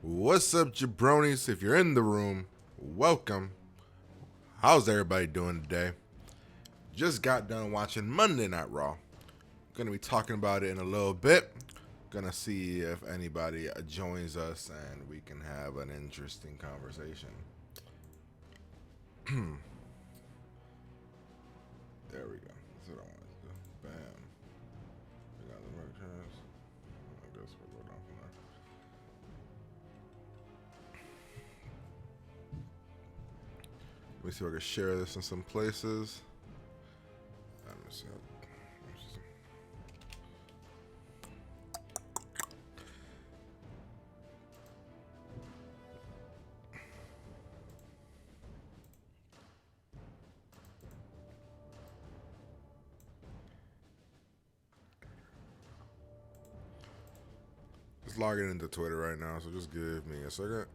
What's up, jabronis? If you're in the room, welcome. How's everybody doing today? Just got done watching Monday Night Raw. Gonna be talking about it in a little bit. Gonna see if anybody joins us and we can have an interesting conversation. There we go. That's what I wanted to do. Bam. We got the merchants. I guess we'll go down from there. Let me see if I can share this in some places. Let me see. Just logging into Twitter right now, so just give me a second.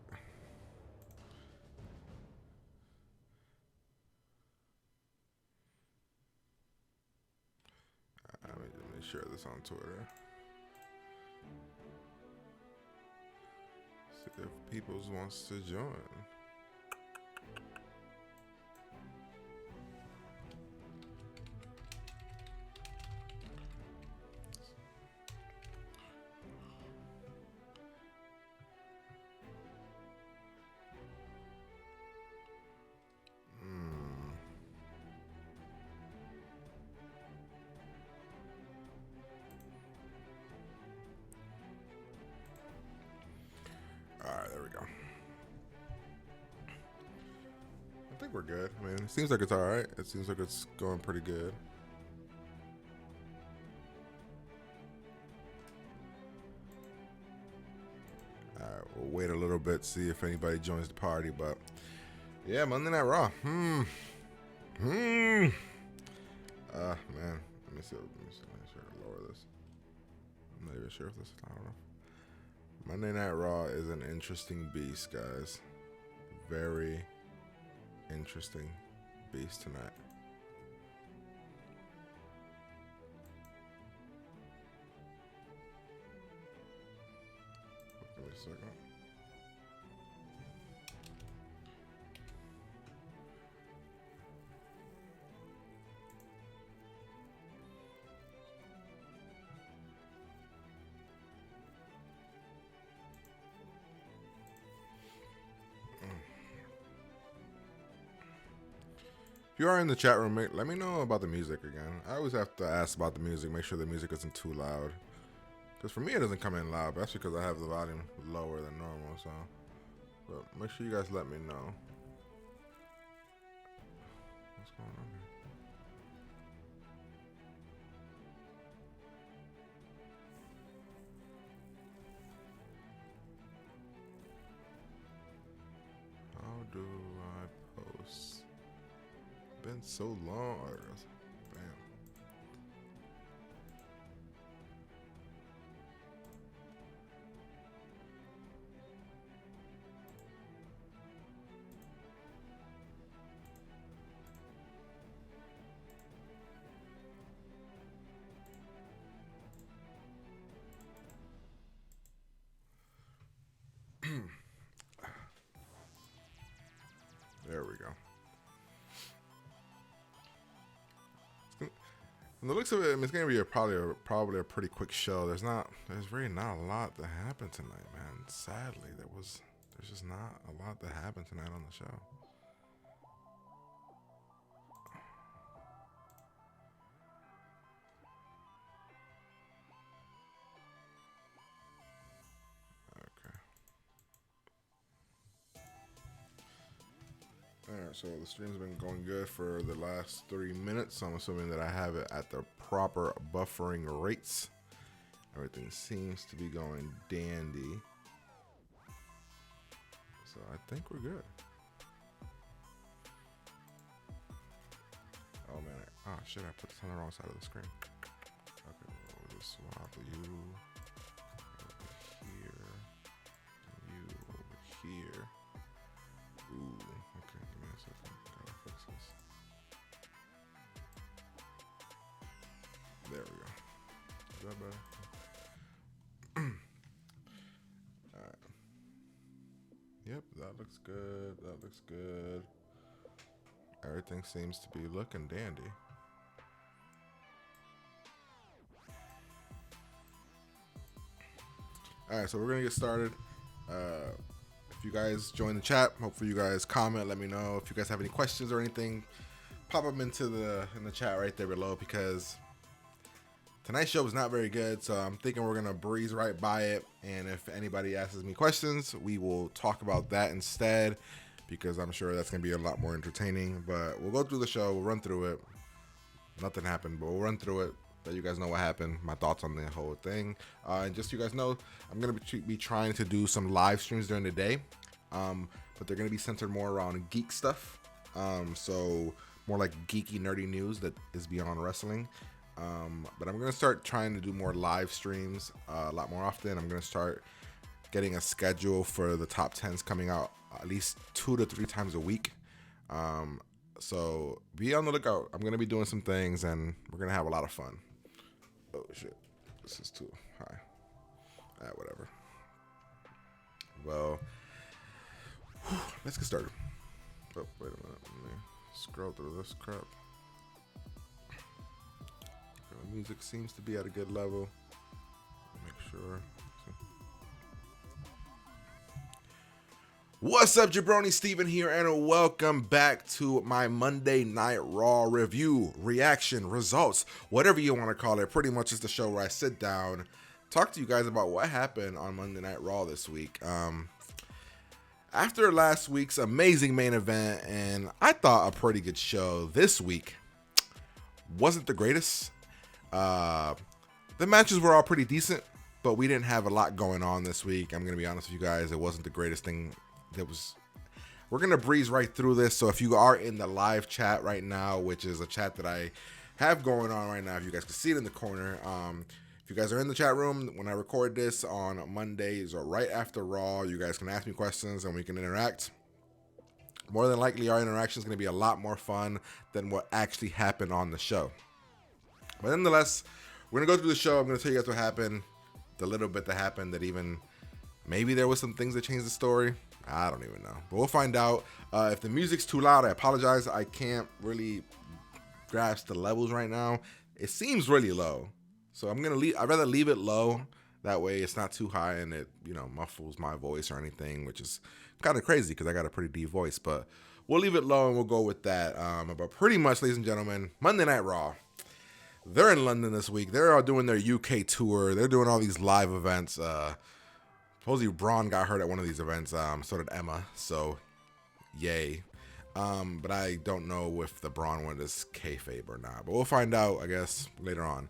Let me share this on Twitter. See if Peoples wants to join. Alright, there we go. I think we're good. I mean, it seems like it's alright. It seems like it's going pretty good. Alright, we'll wait a little bit, see if anybody joins the party, but yeah, Monday Night Raw. Man. Let me see. Let me sure to lower this. I'm not even sure if this is loud enough. Monday Night Raw is an interesting beast, guys. Very interesting beast tonight. Give me a second. If you are in the chat room, let me know about the music again. I always have to ask about the music, make sure the music isn't too loud. Because for me, it doesn't come in loud, but that's because I have the volume lower than normal, so. But make sure you guys let me know. What's going on here? How do I post? Been so long. Bam. There we go. From the looks of it, I mean, it's gonna be probably a pretty quick show. There's really not a lot that happened tonight, man. Sadly, there's just not a lot that happened tonight on the show. Alright, so the stream's been going good for the last 3 minutes, so I'm assuming that I have it at the proper buffering rates. Everything seems to be going dandy. So I think we're good. Oh man, shit, I put this on the wrong side of the screen. Okay, we'll just swap you over here, and you over here. Ooh, okay, give me a second. Gotta fix this. There we go. Is that better? Alright. Yep, that looks good. That looks good. Everything seems to be looking dandy. All right, so we're gonna get started. If you guys join the chat, hopefully you guys comment. Let me know if you guys have any questions or anything. Pop them into in the chat right there below, because tonight's show was not very good. So I'm thinking we're gonna breeze right by it. And if anybody asks me questions, we will talk about that instead, because I'm sure that's gonna be a lot more entertaining. But we'll go through the show. We'll run through it. Nothing happened, but we'll run through it. Let you guys know what happened, my thoughts on the whole thing, and just so you guys know, I'm gonna be trying to do some live streams during the day, but they're gonna be centered more around geek stuff, so more like geeky, nerdy news that is beyond wrestling. But I'm gonna start trying to do more live streams a lot more often. I'm gonna start getting a schedule for the top 10s coming out at least 2 to 3 times a week. So be on the lookout. I'm gonna be doing some things, and we're gonna have a lot of fun. Oh shit, this is too high. Whatever. Well, let's get started. Oh, wait a minute. Let me scroll through this crap. The music seems to be at a good level. Make sure. What's up, jabroni? Steven here, and welcome back to my Monday Night Raw review, reaction, results, whatever you want to call it. Pretty much it's the show where I sit down, talk to you guys about what happened on Monday Night Raw this week. After last week's amazing main event, and I thought a pretty good show, this week wasn't the greatest. The matches were all pretty decent, but we didn't have a lot going on this week. I'm going to be honest with you guys. It wasn't the greatest thing. We're gonna breeze right through this. So if you are in the live chat right now, which is a chat that I have going on right now, if you guys can see it in the corner, if you guys are in the chat room when I record this on Mondays or right after Raw, you guys can ask me questions and we can interact. More than likely, our interaction is going to be a lot more fun than what actually happened on the show. But nonetheless, we're gonna go through the show. I'm gonna tell you guys what happened, the little bit that happened, that even maybe there was some things that changed the story. I don't even know, but we'll find out. If the music's too loud, I apologize. I can't really grasp the levels right now. It seems really low, so I'd rather leave it low. That way it's not too high and it, muffles my voice or anything, which is kind of crazy because I got a pretty deep voice, but we'll leave it low and we'll go with that. But pretty much, ladies and gentlemen, Monday Night Raw. They're in London this week. They're all doing their UK tour. They're doing all these live events. Supposedly Braun got hurt at one of these events, so did Emma, so yay. But I don't know if the Braun one is kayfabe or not, but we'll find out, I guess, later on.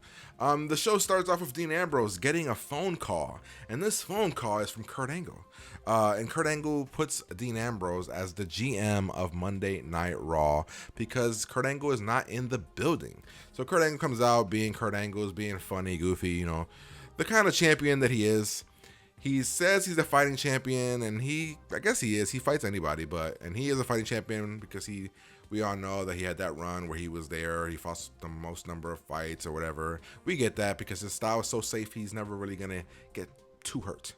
The show starts off with Dean Ambrose getting a phone call, and this phone call is from Kurt Angle. And Kurt Angle puts Dean Ambrose as the GM of Monday Night Raw because Kurt Angle is not in the building. So Kurt Angle comes out being Kurt Angle, being funny, goofy, the kind of champion that he is. He says he's a fighting champion, and I guess he is. He fights anybody, and he is a fighting champion because we all know that he had that run where he was there. He fought the most number of fights or whatever. We get that because his style is so safe. He's never really going to get too hurt.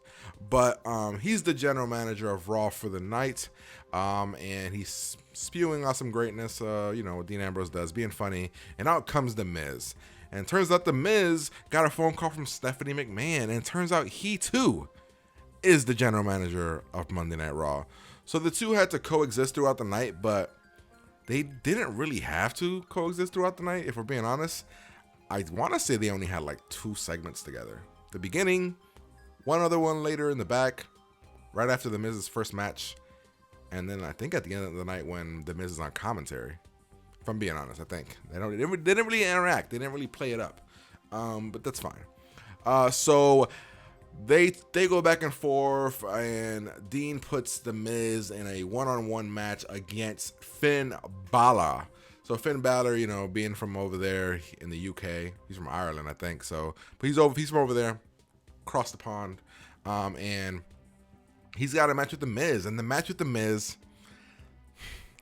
But he's the general manager of Raw for the night, and he's spewing out some greatness, what Dean Ambrose does, being funny, and out comes The Miz. And it turns out The Miz got a phone call from Stephanie McMahon, and it turns out he too is the general manager of Monday Night Raw. So the two had to coexist throughout the night, but they didn't really have to coexist throughout the night, if we're being honest. I want to say they only had like 2 segments together. The beginning, one other one later in the back, right after The Miz's first match, and then I think at the end of the night when The Miz is on commentary. If I'm being honest, I think they didn't really interact. They didn't really play it up, but that's fine. So they go back and forth, and Dean puts The Miz in a one-on-one match against Finn Balor. So Finn Balor, being from over there in the UK, he's from Ireland, I think. So, but he's from over there, across the pond, and he's got a match with The Miz. And the match with The Miz,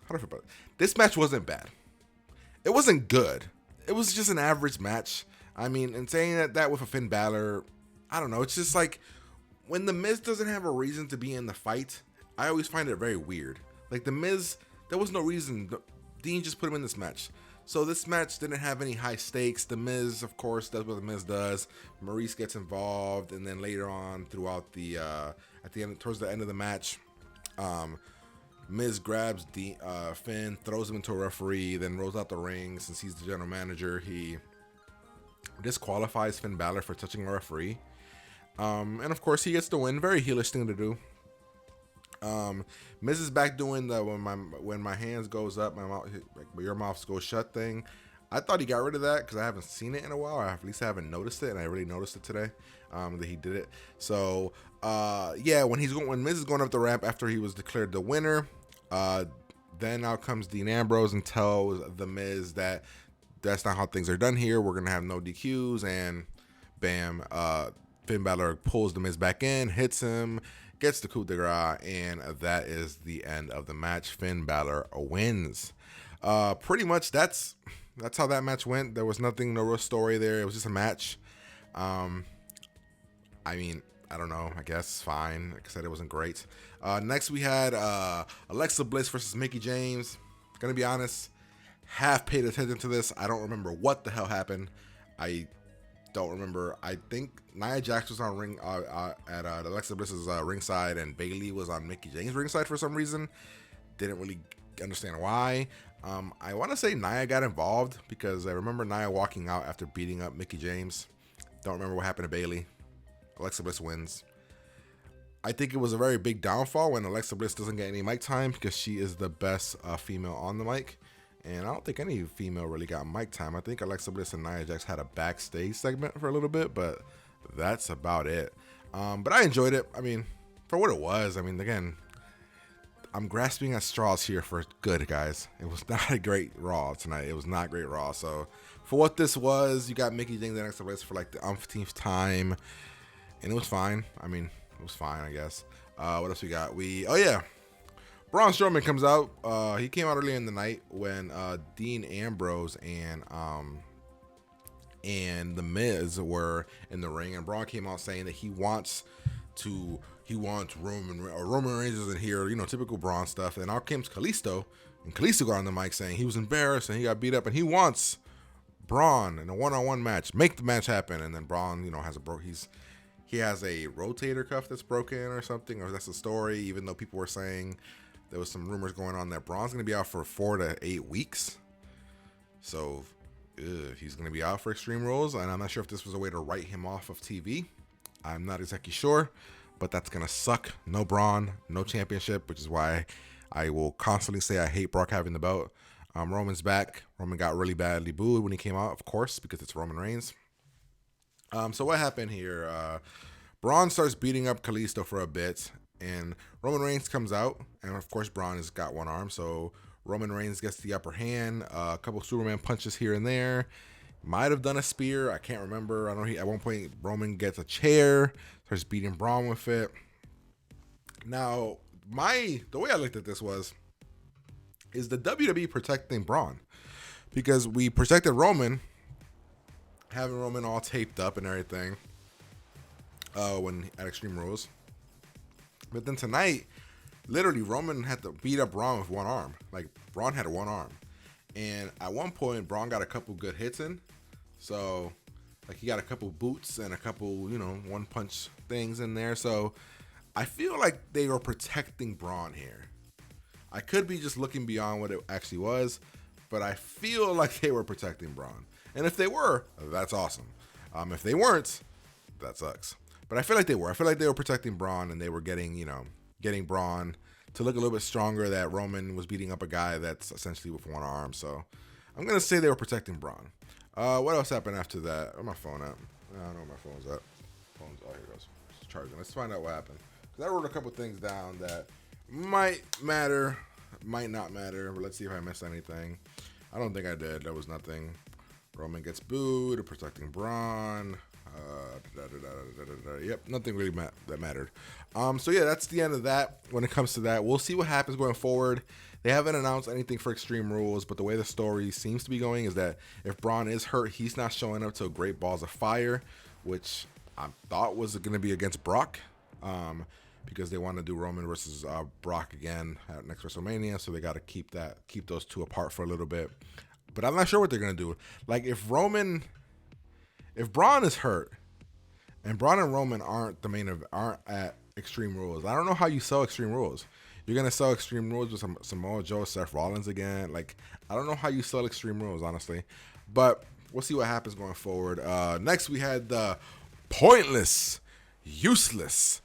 how do I feel about it? This match wasn't bad. It wasn't good. It was just an average match. I mean, and saying that with a Finn Balor, I don't know. It's just like when The Miz doesn't have a reason to be in the fight, I always find it very weird. Like The Miz, there was no reason. Dean just put him in this match. So this match didn't have any high stakes. The Miz, of course, does what The Miz does. Maurice gets involved, and then later on, throughout the at the end, towards the end of the match, Miz grabs Finn, throws him into a referee, then rolls out the ring. Since he's the general manager, he disqualifies Finn Balor for touching a referee. And of course, he gets the win. Very heelish thing to do. Miz is back doing the when my hands goes up, my mouth, like your mouth goes shut thing. I thought he got rid of that because I haven't seen it in a while. Or at least I haven't noticed it, and I really noticed it today that he did it. So yeah, when Miz is going up the ramp after he was declared the winner, then out comes Dean Ambrose and tells the Miz that that's not how things are done here. We're gonna have no DQs, and bam, Finn Balor pulls the Miz back in, hits him, gets the coup de grace, and that is the end of the match. Finn Balor wins. Pretty much that's how that match went. There was no real story there. It was just a match. I mean, I don't know. I guess fine. Like I said, it wasn't great. Next we had Alexa Bliss versus Mickie James. Gonna be honest, half paid attention to this. I don't remember what the hell happened. I don't remember. I think Nia Jax was on at Alexa Bliss's ringside, and Bayley was on Mickie James' ringside for some reason. Didn't really understand why. I want to say Nia got involved because I remember Nia walking out after beating up Mickie James. Don't remember what happened to Bayley. Alexa Bliss wins. I think it was a very big downfall when Alexa Bliss doesn't get any mic time because she is the best female on the mic. And I don't think any female really got mic time. I think Alexa Bliss and Nia Jax had a backstage segment for a little bit, but that's about it. But I enjoyed it. I mean, for what it was. I mean, again, I'm grasping at straws here for good, guys. It was not a great Raw tonight. It was not great Raw. So for what this was, you got Mickie James and Alexa Bliss for like the umpteenth time, and it was fine. I mean, it was fine, I guess. What else we got? Braun Strowman comes out. He came out earlier in the night when Dean Ambrose and The Miz were in the ring, and Braun came out saying that he wants Roman Reigns isn't here, typical Braun stuff. And out comes Kalisto, and Kalisto got on the mic saying he was embarrassed and he got beat up, and he wants Braun in a one-on-one match, make the match happen. And then Braun, he has a rotator cuff that's broken or something, or that's the story. Even though people were saying there was some rumors going on that Braun's going to be out for 4 to 8 weeks. So he's going to be out for Extreme Rules. And I'm not sure if this was a way to write him off of TV. I'm not exactly sure. But that's going to suck. No Braun, no championship, which is why I will constantly say I hate Brock having the belt. Roman's back. Roman got really badly booed when he came out, of course, because it's Roman Reigns. So what happened here? Braun starts beating up Kalisto for a bit. And Roman Reigns comes out, and of course Braun has got one arm, so Roman Reigns gets the upper hand. A couple Superman punches here and there. Might have done a spear. I can't remember. I know at one point Roman gets a chair, starts beating Braun with it. Now, the way I looked at this is the WWE protecting Braun, because we protected Roman, having Roman all taped up and everything when at Extreme Rules. But then tonight, literally, Roman had to beat up Braun with one arm. Like, Braun had one arm. And at one point, Braun got a couple good hits in. So, like, he got a couple boots and a couple, one-punch things in there. So, I feel like they were protecting Braun here. I could be just looking beyond what it actually was, but I feel like they were protecting Braun. And if they were, that's awesome. If they weren't, that sucks. But I feel like they were. I feel like they were protecting Braun, and they were getting Braun to look a little bit stronger, that Roman was beating up a guy that's essentially with one arm. So I'm going to say they were protecting Braun. What else happened after that? Where's my phone at? I don't know where my phone's at. Oh, here it goes. It's charging. Let's find out what happened. Because I wrote a couple things down that might matter, might not matter. But let's see if I missed anything. I don't think I did. There was nothing. Roman gets booed. They're protecting Braun. Yep, nothing really that mattered. So yeah, that's the end of that. When it comes to that, we'll see what happens going forward. They haven't announced anything for Extreme Rules, but the way the story seems to be going is that if Braun is hurt, he's not showing up to Great Balls of Fire, which I thought was going to be against Brock. because they want to do Roman versus Brock again at next WrestleMania. So they got to keep those two apart for a little bit. But I'm not sure what they're gonna do. Like if Braun is hurt and Braun and Roman aren't at Extreme Rules, I don't know how you sell Extreme Rules. You're gonna sell Extreme Rules with Samoa Joe, Seth Rollins again. Like I don't know how you sell Extreme Rules, honestly. But we'll see what happens going forward. Next we had the pointless, useless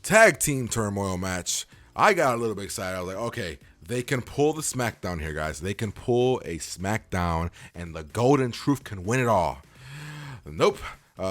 tag team turmoil match. I got a little bit excited. I was like, okay, they can pull the SmackDown here, guys. They can pull a SmackDown, and the Golden Truth can win it all. Nope.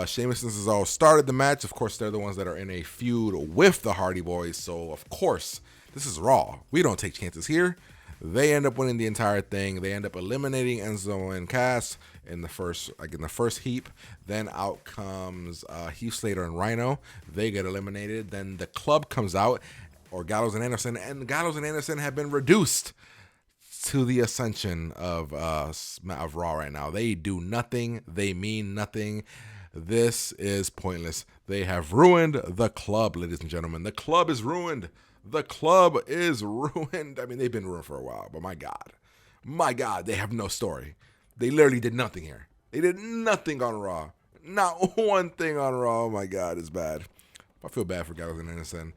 Sheamus and Cesaro started the match. Of course, they're the ones that are in a feud with the Hardy Boys. So, of course, this is Raw. We don't take chances here. They end up winning the entire thing. They end up eliminating Enzo and Cass in the first heap. Then out comes Heath Slater and Rhino. They get eliminated. Then the club comes out, or Gallows and Anderson, and Gallows and Anderson have been reduced to the ascension of Raw right now. They do nothing. They mean nothing. This is pointless. They have ruined the club, ladies and gentlemen. The club is ruined. The club is ruined. I mean, they've been ruined for a while, but my God, they have no story. They literally did nothing here. They did nothing on Raw. Not one thing on Raw. Oh my God, it's bad. I feel bad for Gallows and Anderson.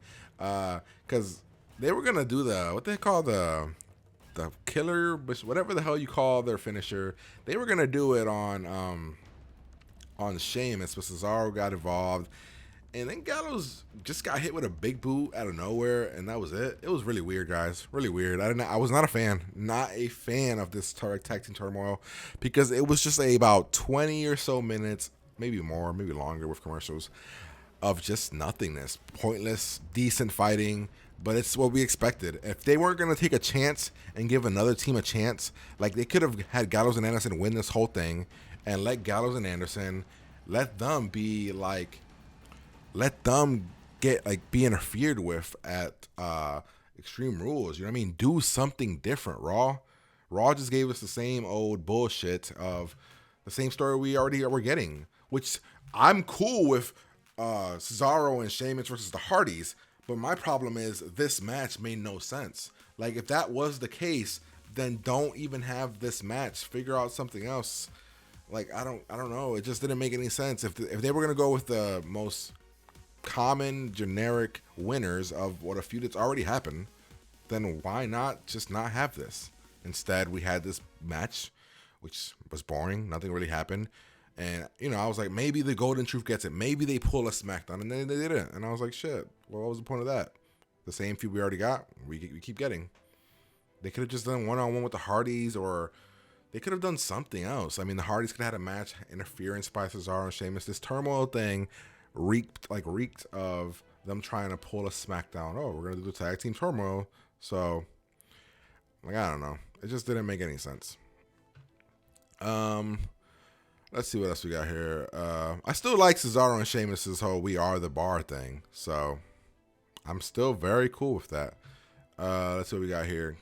Because they were gonna do what they call the killer, whatever the hell you call their finisher. They were gonna do it on Sheamus, but Cesaro got involved, and then Gallows just got hit with a big boot out of nowhere, and that was it. It was really weird, guys. Really weird. I was not a fan of this tag team turmoil, because it was just about 20 or so minutes, maybe more, maybe longer with commercials, of just nothingness, pointless, decent fighting, but it's what we expected. If they weren't going to take a chance and give another team a chance, like they could have had Gallows and Anderson win this whole thing and let Gallows and Anderson, let them get be interfered with at Extreme Rules. You know what I mean? Do something different, Raw. Raw just gave us the same old bullshit of the same story we already were getting, which I'm cool with. Cesaro and Sheamus versus the Hardys, but my problem is this match made no sense. Like if that was the case, then don't even have this match. Figure out something else. Like I don't know. It just didn't make any sense. If they were gonna go with the most common generic winners of what a feud that's already happened, then why not just not have this? Instead, we had this match, which was boring. Nothing really happened. And, I was like, maybe the Golden Truth gets it. Maybe they pull a SmackDown, and then they didn't. And I was like, shit, well, what was the point of that? The same feud we already got, we keep getting. They could have just done one-on-one with the Hardys, or they could have done something else. I mean, the Hardys could have had a match, interference by Cesaro and Sheamus. This turmoil thing reeked of them trying to pull a SmackDown. Oh, we're going to do the tag team turmoil. So, I don't know. It just didn't make any sense. Let's see what else we got here. I still like Cesaro and Sheamus' whole "We Are the Bar" thing, so I'm still very cool with that. Let's see what we got here.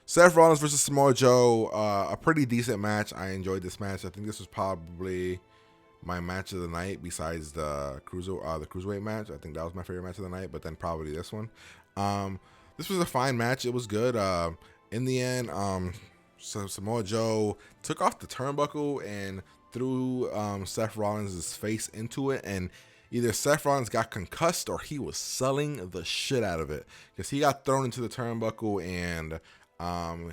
Seth Rollins versus Samoa Joe, a pretty decent match. I enjoyed this match. I think this was probably my match of the night, besides the cruiserweight match. I think that was my favorite match of the night, but then probably this one. This was a fine match. It was good. In the end, so Samoa Joe took off the turnbuckle and threw Seth Rollins' face into it, and either Seth Rollins got concussed or he was selling the shit out of it, because he got thrown into the turnbuckle and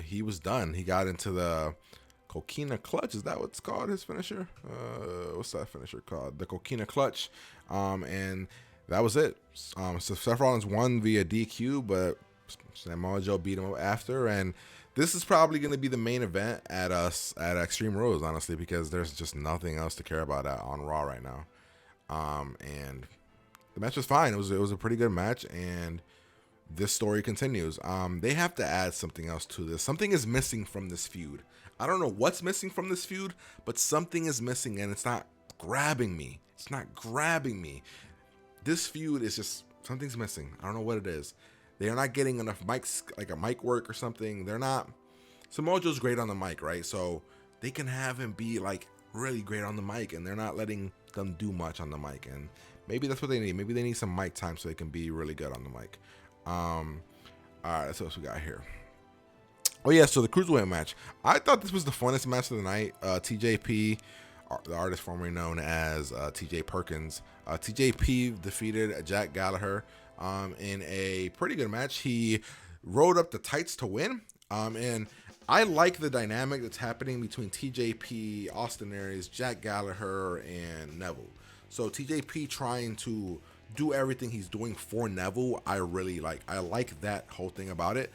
he was done. He got into the Coquina Clutch. Is that what's called, his finisher? What's that finisher called? The Coquina Clutch. And that was it. So Seth Rollins won via DQ, but Samoa Joe beat him up after, and this is probably going to be the main event at Extreme Rules, honestly, because there's just nothing else to care about on Raw right now. And the match was fine. It was a pretty good match, and this story continues. They have to add something else to this. Something is missing from this feud. I don't know what's missing from this feud, but something is missing, and it's not grabbing me. It's not grabbing me. This feud is just, something's missing. I don't know what it is. They're not getting enough mics, like a mic work or something. They're not. Samoa Joe's great on the mic, right? So they can have him be like really great on the mic, and they're not letting them do much on the mic. And Maybe that's what they need. Maybe they need some mic time so they can be really good on the mic. All right, that's what else we got here. Oh yeah, so the cruiserweight match. I thought this was the funnest match of the night. TJP, the artist formerly known as TJ Perkins. TJP defeated Jack Gallagher in a pretty good match. He rode up the tights to win. And I like the dynamic that's happening between TJP, Austin Aries, Jack Gallagher, and Neville. So TJP trying to do everything he's doing for Neville, I really like. I like that whole thing about it.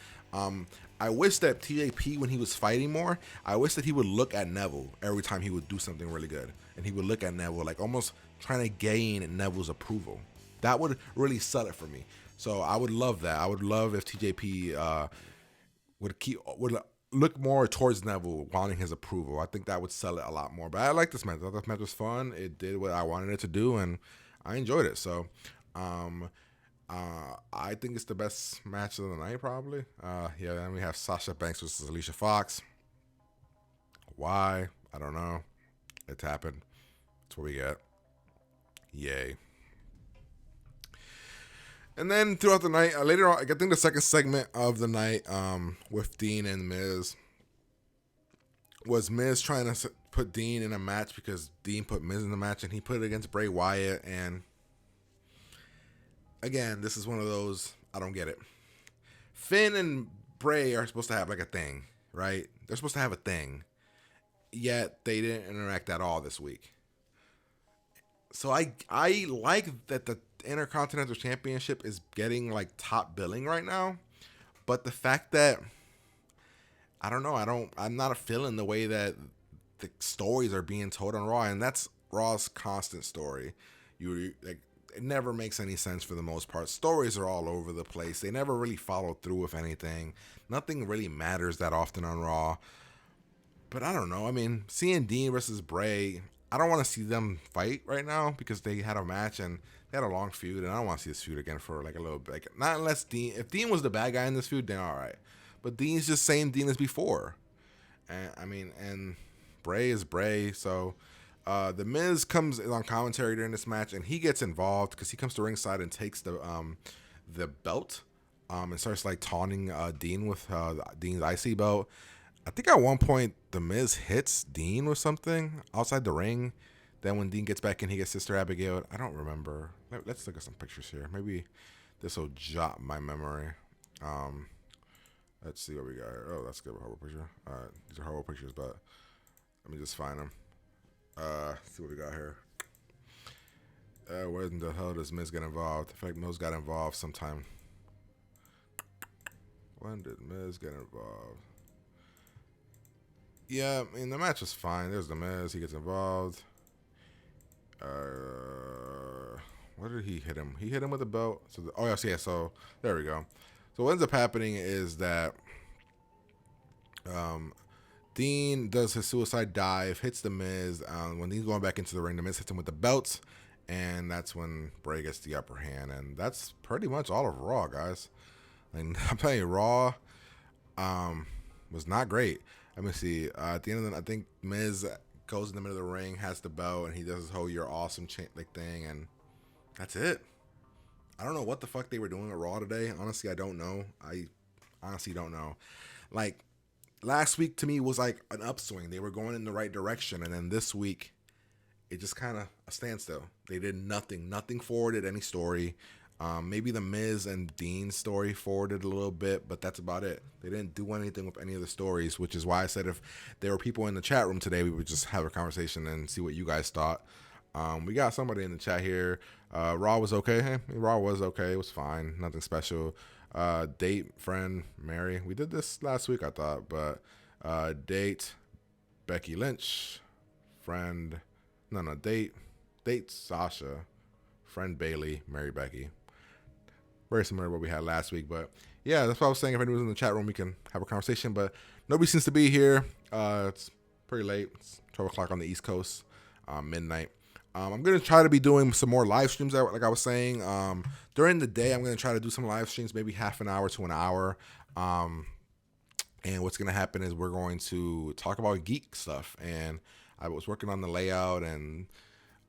I wish that TJP, when he was fighting more, I wish that he would look at Neville every time he would do something really good. And he would look at Neville like almost trying to gain Neville's approval. That would really sell it for me. So I would love that. I would love if TJP would look more towards Neville, wanting his approval. I think that would sell it a lot more. But I like this match. I thought this match was fun. It did what I wanted it to do, and I enjoyed it. So I think it's the best match of the night, probably. Yeah, then we have Sasha Banks versus Alicia Fox. Why? I don't know. It's happened. That's what we get. Yay. And then throughout the night, later on, I think the second segment of the night with Dean and Miz was Miz trying to put Dean in a match because Dean put Miz in the match, and he put it against Bray Wyatt. And again, this is one of those, I don't get it. Finn and Bray are supposed to have like a thing, right? They're supposed to have a thing. Yet they didn't interact at all this week. So I like that the Intercontinental Championship is getting like top billing right now. But the fact that I'm not feeling the way that the stories are being told on Raw, and that's Raw's constant story. It never makes any sense for the most part. Stories are all over the place. They never really follow through with anything. Nothing really matters that often on Raw. But I don't know. I mean, seeing Dean versus Bray, I don't want to see them fight right now because they had a match and they had a long feud, and I don't want to see this feud again for like a little bit. Like, not unless if Dean was the bad guy in this feud, then all right. But Dean's just same Dean as before. And Bray is Bray. So the Miz comes on commentary during this match, and he gets involved because he comes to ringside and takes the belt and starts like taunting Dean with Dean's IC belt. I think at one point the Miz hits Dean with something outside the ring. Then when Dean gets back in, he gets Sister Abigail. I don't remember. Let's look at some pictures here. Maybe this will jot my memory. Let's see what we got here. Oh, that's a good horrible picture. These are horrible pictures, but let me just find them. See what we got here. Where in the hell does Miz get involved? I feel like Miz got involved sometime. When did Miz get involved? Yeah, I mean, the match was fine. There's the Miz. He gets involved. What did he hit him? He hit him with a belt. So there we go. So what ends up happening is that Dean does his suicide dive, hits the Miz. When he's going back into the ring, the Miz hits him with the belts, and that's when Bray gets the upper hand. And that's pretty much all of Raw, guys. And I'm telling you, Raw was not great. Let me see. At the end of the night, I think Miz goes in the middle of the ring, has the belt, and he does his whole "You're awesome" thing, and that's it. I don't know what the fuck they were doing at Raw today. Honestly, I don't know. I honestly don't know. Like, last week to me was like an upswing. They were going in the right direction, and then this week, it just kind of a standstill. They did nothing forwarded any story. Maybe the Miz and Dean story forwarded a little bit, but that's about it. They didn't do anything with any of the stories, which is why I said if there were people in the chat room today, we would just have a conversation and see what you guys thought. We got somebody in the chat here. Raw was okay. Hey, Raw was okay. It was fine. Nothing special. Date, friend, Mary. We did this last week, I thought, but date, Becky Lynch, friend, date, Sasha, friend, Bailey, Mary, Becky. Very similar to what we had last week, but yeah, that's what I was saying. If anyone's in the chat room, we can have a conversation, but nobody seems to be here. It's pretty late. It's 12 o'clock on the East Coast, midnight. I'm going to try to be doing some more live streams, like I was saying. During the day, I'm going to try to do some live streams, maybe half an hour to an hour. And what's going to happen is we're going to talk about geek stuff. And I was working on the layout and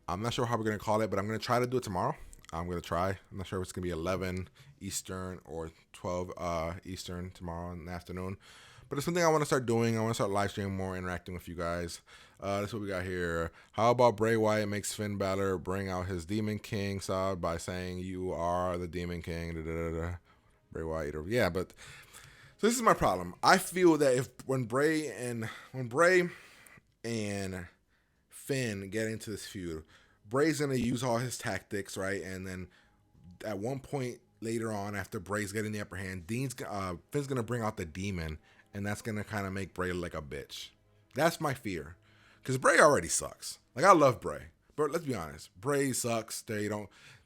I'm not sure how we're going to call it, but I'm going to try to do it tomorrow. I'm going to try. I'm not sure if it's going to be 11 Eastern or 12 Eastern tomorrow in the afternoon. But it's something I want to start doing. I want to start live streaming more, interacting with you guys. That's what we got here. How about Bray Wyatt makes Finn Balor bring out his Demon King side by saying, "You are the Demon King." Da, da, da, da. Bray Wyatt. Yeah, but so this is my problem. I feel that when Bray and Finn get into this feud, Bray's gonna use all his tactics, right? And then at one point later on, after Bray's getting the upper hand, Finn's gonna bring out the demon, and that's gonna kind of make Bray look like a bitch. That's my fear, because Bray already sucks. Like, I love Bray, but let's be honest, Bray sucks.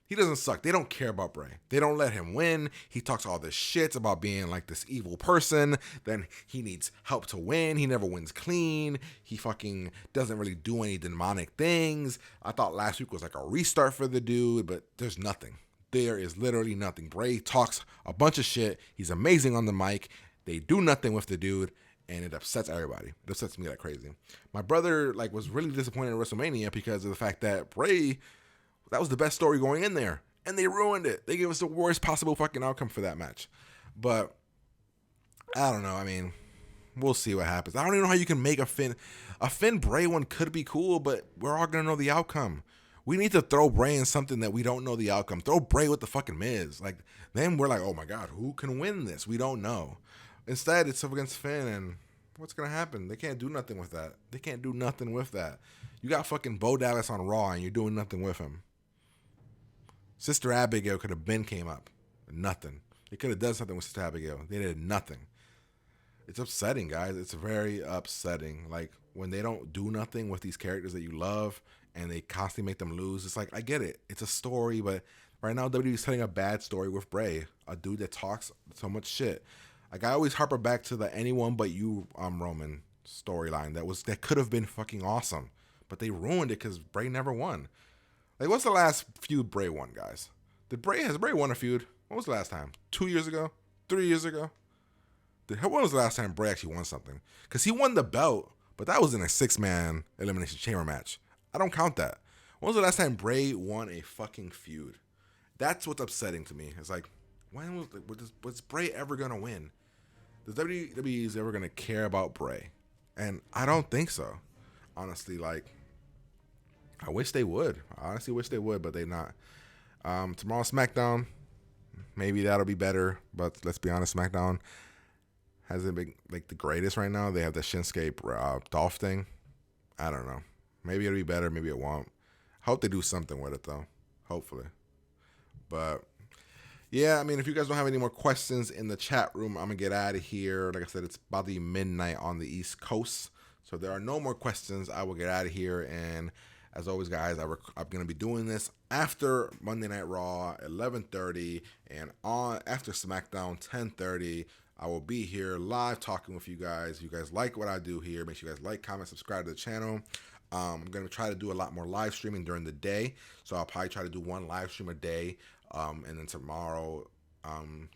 He doesn't suck. They don't care about Bray. They don't let him win. He talks all this shit about being like this evil person. Then he needs help to win. He never wins clean. He fucking doesn't really do any demonic things. I thought last week was like a restart for the dude, but there's nothing. There is literally nothing. Bray talks a bunch of shit. He's amazing on the mic. They do nothing with the dude, and it upsets everybody. It upsets me like crazy. My brother was really disappointed in WrestleMania because of the fact that Bray, that was the best story going in there, and they ruined it. They gave us the worst possible fucking outcome for that match. But I don't know. I mean, we'll see what happens. I don't even know how you can make a Finn Bray one could be cool, but we're all gonna know the outcome. We need to throw Bray in something that we don't know the outcome. Throw Bray with the fucking Miz. Then we're like, oh my god, who can win this? We don't know. Instead, it's up against Finn, and what's gonna happen? They can't do nothing with that. You got fucking Bo Dallas on Raw, and you're doing nothing with him. Sister Abigail could have came up. Nothing. They could have done something with Sister Abigail. They did nothing. It's upsetting, guys. It's very upsetting. When they don't do nothing with these characters that you love and they constantly make them lose, it's like, I get it. It's a story, but right now WWE is telling a bad story with Bray, a dude that talks so much shit. I always harper back to the anyone but you Roman storyline that could have been fucking awesome, but they ruined it because Bray never won. What's the last feud Bray won, guys? Has Bray won a feud? When was the last time? 2 years ago? 3 years ago? When was the last time Bray actually won something? Because he won the belt, but that was in a 6-man Elimination Chamber match. I don't count that. When was the last time Bray won a fucking feud? That's what's upsetting to me. It's like, was Bray ever going to win? Is WWE ever going to care about Bray? And I don't think so. Honestly, I wish they would. I honestly wish they would, but they're not. Tomorrow SmackDown, maybe that'll be better. But let's be honest, SmackDown hasn't been the greatest right now. They have the Shinsuke Dolph thing. I don't know. Maybe it'll be better. Maybe it won't. I hope they do something with it though. Hopefully. But yeah, I mean, if you guys don't have any more questions in the chat room, I'm gonna get out of here. Like I said, it's about the midnight on the East Coast. So if there are no more questions, I will get out of here. And as always, guys, I'm going to be doing this after Monday Night Raw, 11:30, and after SmackDown, 10:30. I will be here live talking with you guys. If you guys like what I do here, make sure you guys like, comment, subscribe to the channel. I'm going to try to do a lot more live streaming during the day. So I'll probably try to do one live stream a day. And then tomorrow,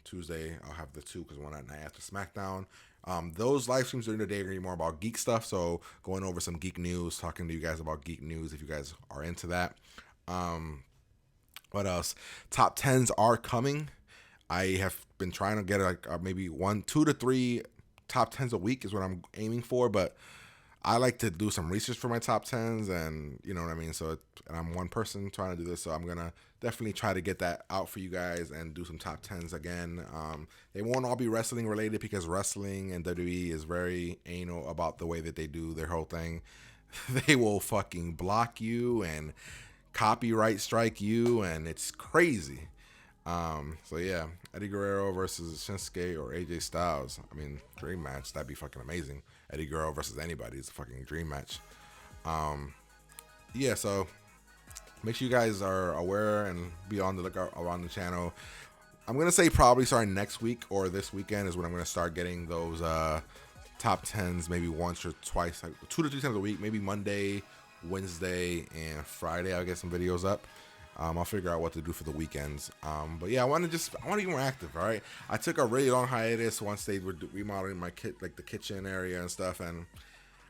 Tuesday, I'll have the 2 because one at night after SmackDown. Those live streams during the day are going to be more about geek stuff. So going over some geek news, talking to you guys about geek news if you guys are into that. What else? Top 10s are coming. I have been trying to get maybe 2 to 3 top 10s a week is what I'm aiming for. But I like to do some research for my top 10s, and you know what I mean? So and I'm one person trying to do this, so I'm going to definitely try to get that out for you guys and do some top 10s again. They won't all be wrestling related because wrestling and WWE is very anal about the way that they do their whole thing. They will fucking block you and copyright strike you, and it's crazy. So yeah, Eddie Guerrero versus Shinsuke or AJ Styles. I mean, dream match. That'd be fucking amazing. Eddie Guerrero versus anybody is a fucking dream match. Yeah, so make sure you guys are aware and be on the lookout around the channel. I'm going to say probably starting next week or this weekend is when I'm going to start getting those top 10s maybe once or twice, 2 to 3 times a week, maybe Monday, Wednesday, and Friday. I'll get some videos up. I'll figure out what to do for the weekends. But yeah, I want to get more active. All right. I took a really long hiatus once they were remodeling my the kitchen area and stuff, and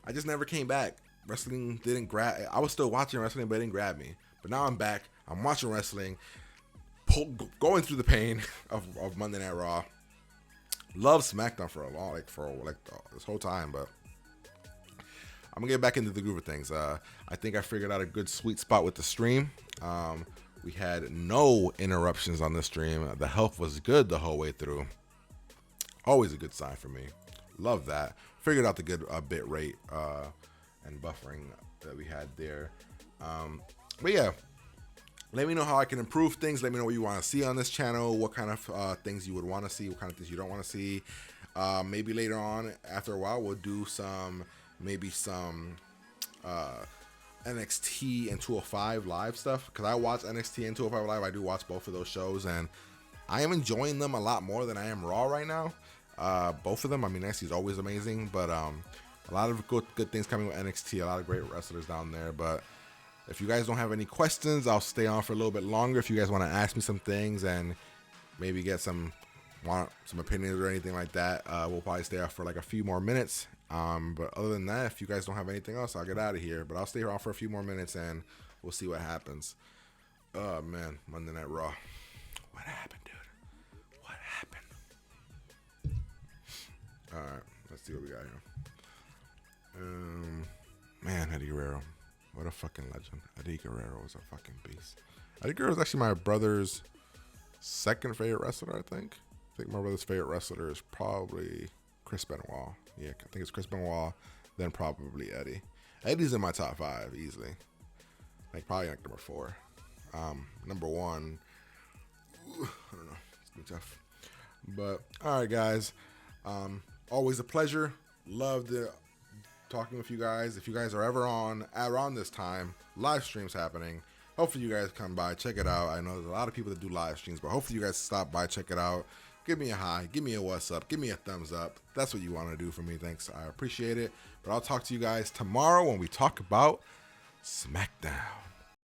I just never came back. wrestling didn't grab. I was still watching wrestling, but it didn't grab me. But now I'm back. I'm watching wrestling, going through the pain of Monday Night Raw. Love SmackDown for this whole time, but I'm gonna get back into the groove of things. I think I figured out a good sweet spot with the stream. We had no interruptions on the stream. The health was good the whole way through. Always a good sign for me. Love that. Figured out the good bit rate and buffering that we had there. But yeah, let me know how I can improve things. Let me know what you want to see on this channel, what kind of things you would want to see, what kind of things you don't want to see. Maybe later on, after a while, we'll do some NXT and 205 live stuff, because I watch NXT and 205 live. I do watch both of those shows, and I am enjoying them a lot more than I am Raw right now. Both of them. I mean, NXT is always amazing, but a lot of good things coming with NXT. A lot of great wrestlers down there. But if you guys don't have any questions, I'll stay on for a little bit longer. If you guys want to ask me some things and maybe get some opinions or anything like that, we'll probably stay off for like a few more minutes. But other than that, if you guys don't have anything else, I'll get out of here. But I'll stay on for a few more minutes and we'll see what happens. Oh man, Monday Night Raw. What happened, dude? What happened? All right, let's see what we got here. Man, Eddie Guerrero. What a fucking legend. Eddie Guerrero was a fucking beast. Eddie Guerrero is actually my brother's second favorite wrestler, I think. I think my brother's favorite wrestler is probably Chris Benoit. Yeah, I think it's Chris Benoit, then probably Eddie. Eddie's in my top 5 easily. Like probably like number 4. Number 1, I don't know. It's gonna be tough. But all right, guys. Always a pleasure. Love talking with you guys. If you guys are ever on around this time, live streams happening. Hopefully you guys come by, check it out. I know there's a lot of people that do live streams, but hopefully you guys stop by, check it out. Give me a hi, give me a what's up, give me a thumbs up. That's what you want to do for me. Thanks, I appreciate it. But I'll talk to you guys tomorrow when we talk about SmackDown.